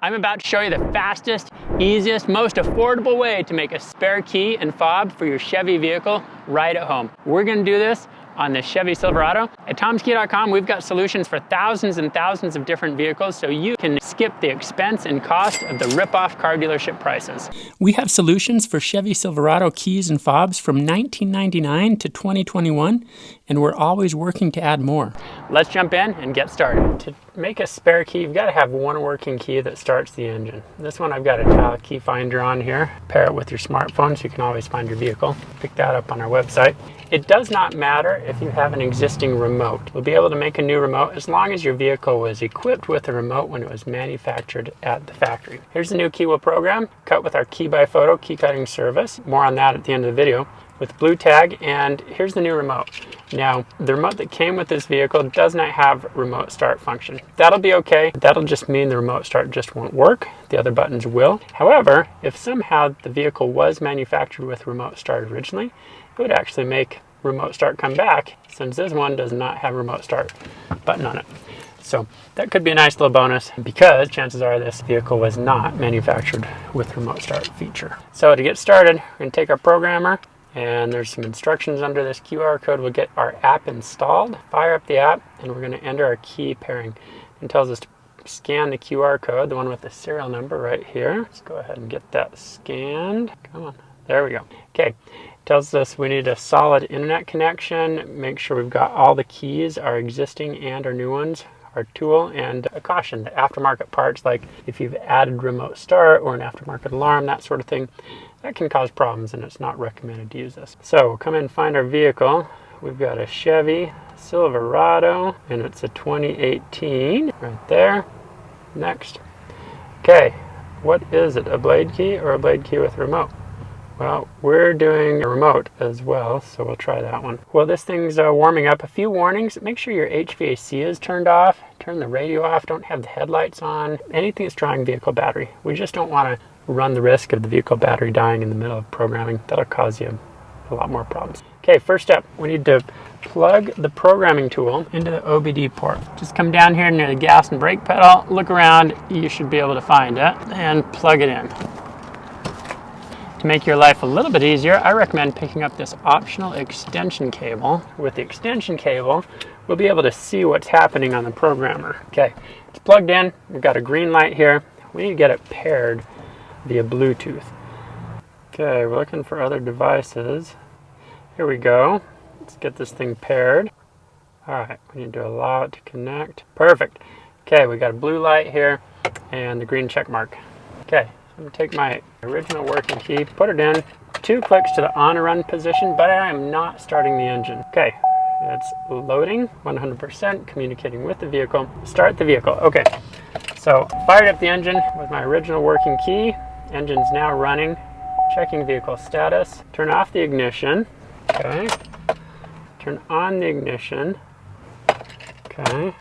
I'm about to show you the fastest, easiest, most affordable way to make a spare key and fob for your Chevy vehicle right at home. We're gonna do this on the Chevy Silverado. At tomskey.com, we've got solutions for thousands and thousands of different vehicles, so you can skip the expense and cost of the rip-off car dealership prices. We have solutions for Chevy Silverado keys and fobs from 1999 to 2021, and we're always working to add more. Let's jump in and get started. To make a spare key, you've got to have one working key that starts the engine. This one I've got a tile key finder on here. Pair it with your smartphone so you can always find your vehicle. Pick that up on our website. It does not matter if you have an existing remote. You'll be able to make a new remote as long as your vehicle was equipped with a remote when it was manufactured at the factory. Here's the new key we'll program, cut with our key by photo key cutting service. More on that at the end of the video. With blue tag, and here's the new remote. Now, the remote that came with this vehicle does not have remote start function. That'll be okay. That'll just mean the remote start just won't work. The other buttons will. However, if somehow the vehicle was manufactured with remote start originally, it would actually make remote start come back, since this one does not have remote start button on it. So that could be a nice little bonus, because chances are this vehicle was not manufactured with remote start feature. So to get started, we're going to take our programmer, and there's some instructions under this QR code. We'll get our app installed, fire up the app, and we're going to enter our key pairing. It tells us to scan the QR code, the one with the serial number right here. Let's go ahead and get that scanned. Come on, there we go. Okay, it tells us we need a solid internet connection. Make sure we've got all the keys, our existing and our new ones, our tool, and a caution. The aftermarket parts, like if you've added remote start or an aftermarket alarm, that sort of thing, that can cause problems, and it's not recommended to use this. So we'll come in and find our vehicle. We've got a Chevy Silverado, and it's a 2018 right there. Next. Okay, what is it, a blade key or a blade key with remote? Well, we're doing a remote as well, so we'll try that one. Well, this thing's warming up. A few warnings: make sure your HVAC is turned off, turn the radio off, don't have the headlights on, anything that's drawing vehicle battery. We just don't want to run the risk of the vehicle battery dying in the middle of programming. That'll cause you a lot more problems. Okay, first step, we need to plug the programming tool into the OBD port. Just come down here near the gas and brake pedal, look around, you should be able to find it, and plug it in. To make your life a little bit easier, I recommend picking up this optional extension cable. With the extension cable, we'll be able to see what's happening on the programmer. Okay, it's plugged in, we've got a green light here. We need to get it paired via Bluetooth. Okay, we're looking for other devices. Here we go. Let's get this thing paired. All right, we need to allow it to connect. Perfect. Okay, we got a blue light here and the green check mark. Okay, I'm gonna take my original working key, put it in, 2 clicks to the on or run position, but I am not starting the engine. Okay, it's loading, 100%, communicating with the vehicle. Start the vehicle. Okay, so fired up the engine with my original working key. Engine's now running. Checking vehicle status. Turn off the ignition. Okay. Turn on the ignition. Okay.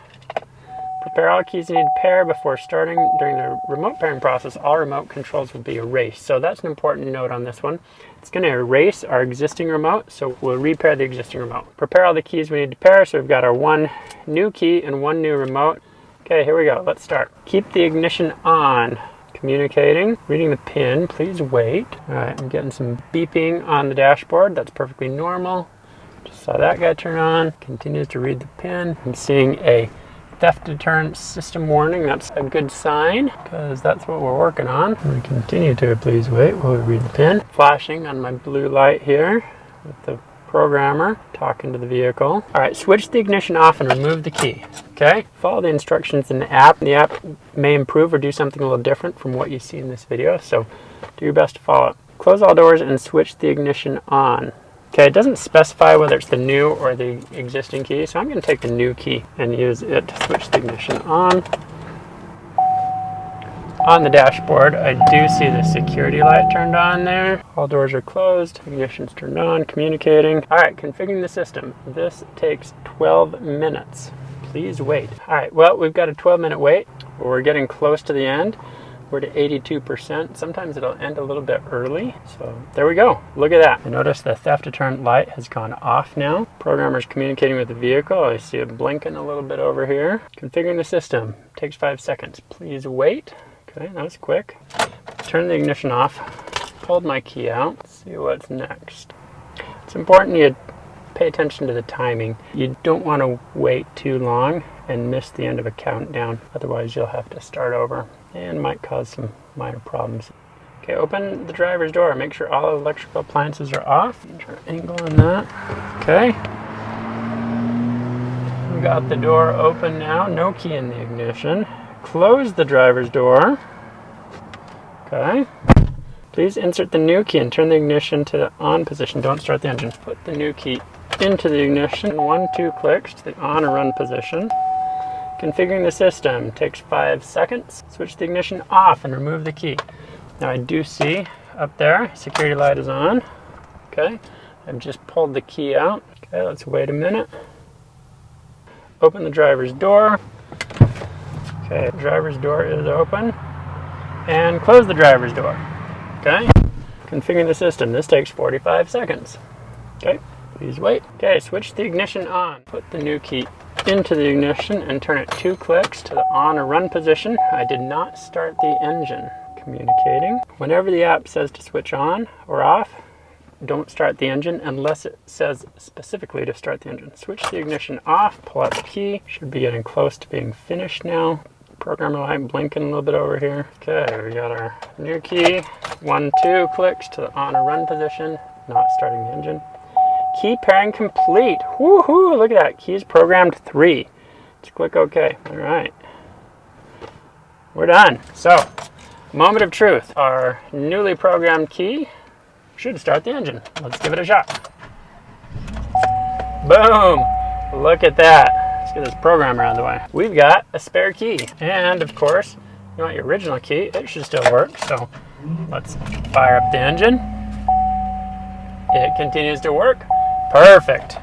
Prepare all keys you need to pair before starting. During the remote pairing process, all remote controls will be erased. So that's an important note on this one. It's going to erase our existing remote, so we'll repair the existing remote. Prepare all the keys we need to pair. So we've got our 1 new key and 1 new remote. Okay, here we go. Let's start. Keep the ignition on. Communicating, reading the pin, please wait. All right, I'm getting some beeping on the dashboard. That's perfectly normal. Just saw that guy turn on. Continues to read the pin. I'm seeing a theft deterrent system warning. That's a good sign, because that's what we're working on. We continue to please wait while we read the pin. Flashing on my blue light here with the programmer talking to the vehicle. All right, switch the ignition off and remove the key. Okay, follow the instructions in the app. The app may improve or do something a little different from what you see in this video, so do your best to follow it. Close all doors and switch the ignition on. Okay, it doesn't specify whether it's the new or the existing key, so I'm going to take the new key and use it to switch the ignition on. On the dashboard, I do see the security light turned on there. All doors are closed, ignition's turned on, communicating. All right, configuring the system. This takes 12 minutes. Please wait. All right, well, we've got a 12-minute wait. We're getting close to the end. We're to 82%. Sometimes it'll end a little bit early. So there we go. Look at that. Notice the theft deterrent light has gone off now. Programmer's communicating with the vehicle. I see it blinking a little bit over here. Configuring the system. Takes 5 seconds. Please wait. Okay, that was quick. Turn the ignition off, pulled my key out, see what's next. It's important you pay attention to the timing. You don't want to wait too long and miss the end of a countdown. Otherwise you'll have to start over and might cause some minor problems. Okay, open the driver's door. Make sure all electrical appliances are off. Turn angle on that. Okay. We got the door open now. No key in the ignition. Close the driver's door. Okay. Please insert the new key and turn the ignition to the on position. Don't start the engine. Put the new key into the ignition. 1-2 clicks to the on or run position. Configuring the system takes 5 seconds. Switch the ignition off and remove the key. Now I do see up there, security light is on. Okay, I've just pulled the key out. Okay, let's wait a minute. Open the driver's door. Okay, the driver's door is open. And close the driver's door. Okay, configuring the system. This takes 45 seconds. Okay, please wait. Okay, switch the ignition on. Put the new key into the ignition and turn it 2 clicks to the on or run position. I did not start the engine. Communicating. Whenever the app says to switch on or off, don't start the engine unless it says specifically to start the engine. Switch the ignition off, pull out the key. Should be getting close to being finished now. Programmer light blinking a little bit over here. Okay, we got our new key. 1-2 clicks to the on or run position. Not starting the engine. Key pairing complete. Woohoo! Look at that. Keys programmed 3. Let's click OK. All right. We're done. So, moment of truth. Our newly programmed key should start the engine. Let's give it a shot. Boom! Look at that. Let's get this programmer out of the way. We've got a spare key. And of course, you want your original key. It should still work. So let's fire up the engine. It continues to work. Perfect.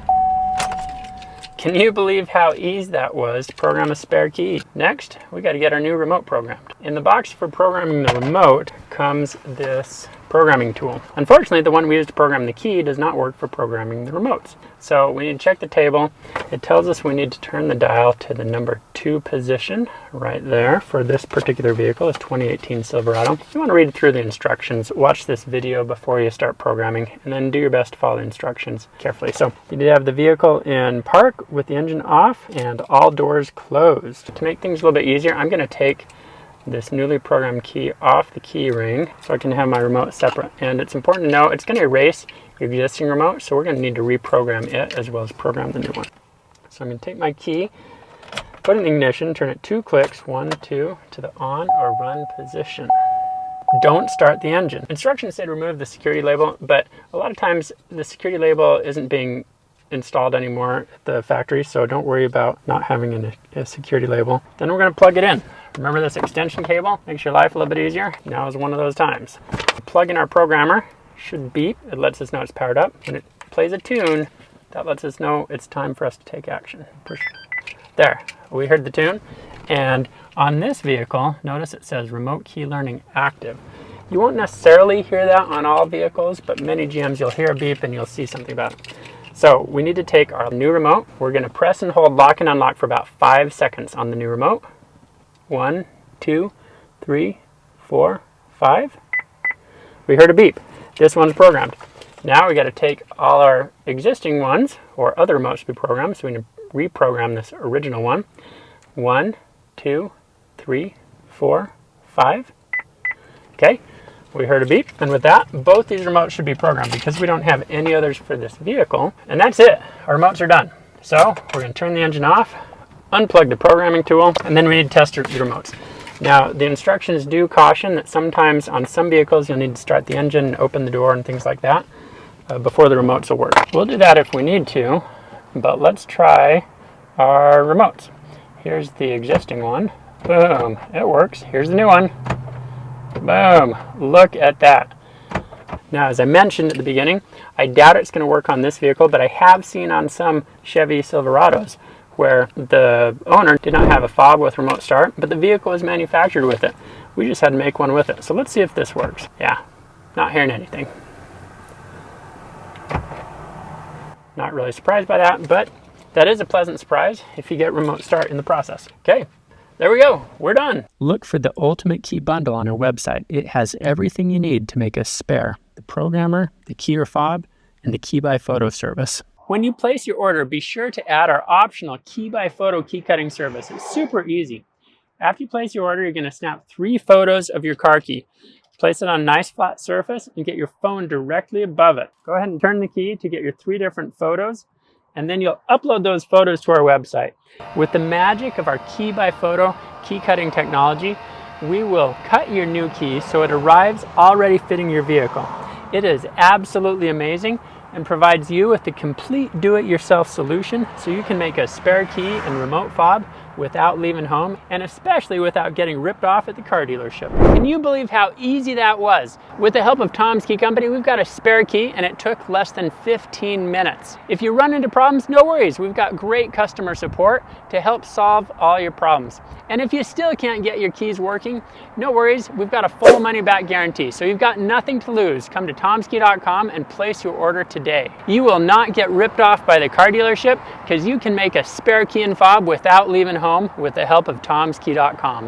Can you believe how easy that was to program a spare key? Next, we got to get our new remote programmed. In the box for programming the remote comes this programming tool. Unfortunately, the one we use to program the key does not work for programming the remotes. So we need to check the table. It tells us we need to turn the dial to the number 2 position right there for this particular vehicle, this 2018 Silverado. You want to read through the instructions, watch this video before you start programming, and then do your best to follow the instructions carefully. So you need to have the vehicle in park with the engine off and all doors closed. To make things a little bit easier, I'm going to take this newly programmed key off the key ring so I can have my remote separate. And it's important to know it's going to erase your existing remote, so we're going to need to reprogram it as well as program the new one. So I'm going to take my key, put it in ignition, turn it 2 clicks, 1-2, to the on or run position. Don't start the engine. Instructions say to remove the security label, but a lot of times the security label isn't being installed anymore at the factory, so don't worry about not having a security label. Then we're going to plug it in. Remember this extension cable? Makes your life a little bit easier. Now is one of those times. Plug in our programmer. Should beep. It lets us know it's powered up. When it plays a tune, that lets us know it's time for us to take action. Push. There. We heard the tune. And on this vehicle, notice it says remote key learning active. You won't necessarily hear that on all vehicles, but many GMs you'll hear a beep and you'll see something about it. So we need to take our new remote. We're going to press and hold lock and unlock for about 5 seconds on the new remote. 1, 2, 3, 4, 5. We heard a beep. This one's programmed. Now we got to take all our existing ones, or other remotes to be programmed, so we need to reprogram this original one. 1, 2, 3, 4, 5. Okay, we heard a beep, and with that, both these remotes should be programmed because we don't have any others for this vehicle. And that's it. Our remotes are done. So we're going to turn the engine off, unplug the programming tool, and then we need to test the remotes. Now, the instructions do caution that sometimes on some vehicles you'll need to start the engine and open the door and things like that before the remotes will work. We'll do that if we need to, but let's try our remotes. Here's the existing one. Boom, it works. Here's the new one. Boom, look at that. Now, as I mentioned at the beginning, I doubt it's going to work on this vehicle, but I have seen on some Chevy Silverados where the owner did not have a fob with remote start, but the vehicle is manufactured with it. We just had to make one with it. So let's see if this works. Yeah, not hearing anything. Not really surprised by that, but that is a pleasant surprise if you get remote start in the process. Okay, There we go, we're done. Look for the Ultimate Key Bundle on our website. It has everything you need to make a spare: the programmer, the key or fob, and the key by photo service. When you place your order, be sure to add our optional key by photo key cutting service. It's super easy. After you place your order, you're going to snap 3 photos of your car key. Place it on a nice flat surface and get your phone directly above it. Go ahead and turn the key to get your 3 different photos, and then you'll upload those photos to our website. With the magic of our key by photo key cutting technology, we will cut your new key so it arrives already fitting your vehicle. It is absolutely amazing and provides you with the complete do-it-yourself solution so you can make a spare key and remote fob without leaving home, and especially without getting ripped off at the car dealership. Can you believe how easy that was? With the help of Tom's Key Company, we've got a spare key and it took less than 15 minutes. If you run into problems, no worries. We've got great customer support to help solve all your problems. And if you still can't get your keys working, no worries. We've got a full money back guarantee, so you've got nothing to lose. Come to tomski.com and place your order today. You will not get ripped off by the car dealership because you can make a spare key and fob without leaving home with the help of tomski.com.